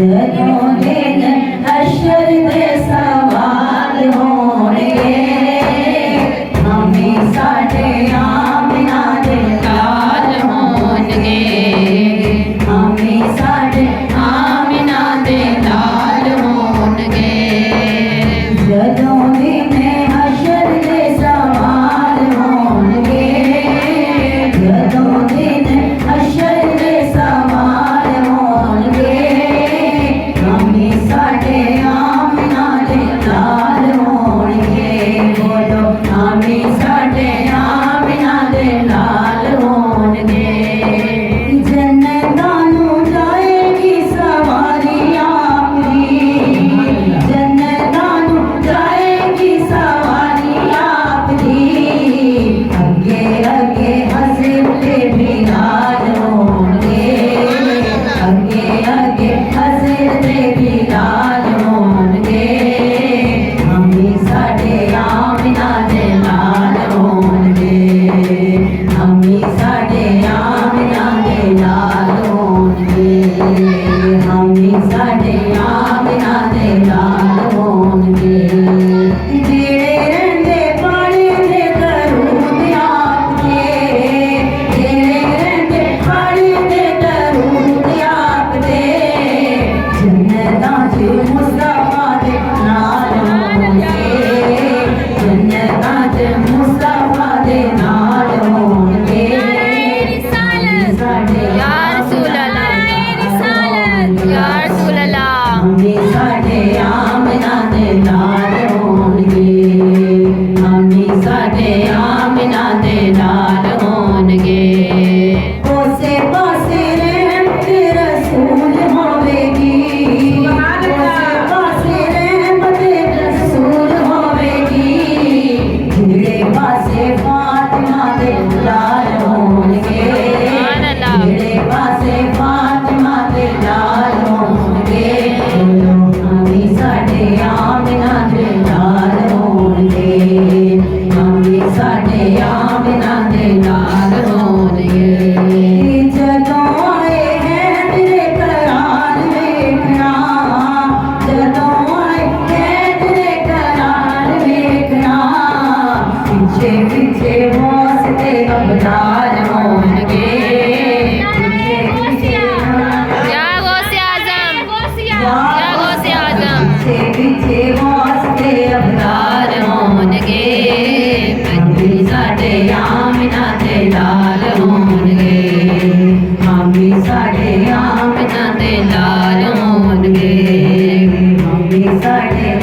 जदों दिन हशर दे सवाल होणगे हमें साडे आमना दे लाल होणगे हमें साडे आमना दे लाल होणगे जदों दिन हशर दे सवाल होणगे जदों दिन हशर दे सवाल होणगे हमें साडे आमना दे लाल होणगे बोलो हमें साडे आमना दे लाल होणगे जन्नतां नूं जाएगी सवारी आपदी जन्नतां नूं जाएगी सवारी आपदी अगे अगे हज़रते बिलाल होणगे अगे अगे हज़रते बिलाल होणगे हमें साडे आमना दे लाल होणगे हमें साडे आमना दे लाल होणगे हमें साडे आमना दे लाल होणगे जेड़े रहिंदे पानी दे दरूद आपदे जेड़े रहिंदे पानी दे दरूद आपदे जन्नतां च मुस्तफा दे नाल होणगे जन्नतां च मुस्तफा दे नाल होणगे साडे या रसूल अल्लाह या रसूल अल्लाह हमें साडे आमना दे लाल होणगे हमें साडे आमना दे लाल होणगे कोसे पासे रहमत रसूल होवेगी कोसे पासे रहमत रसूल होवेगी जेड़े पासे फातिमा दे लाल होणगे सुभान अल्लाह जेड़े पासे फातिमा दे लाल होणगे हमें साडे आमना दे लाल होणगे हमें साडे आमना दे लाल होणगे जदों आए हैं तेरे करार वेखना जदों आए हैं तेरे करार वेखना पीछे पीछे वास्ते अबदार होणगे पीछे पीछे या गौसे आजम या गौसे आजम पीछे पीछे वास्ते अबदार होणगे हमें साडे आमना दे लाल होणगे हमें साडे आमना दे लाल होणगे हमें साडे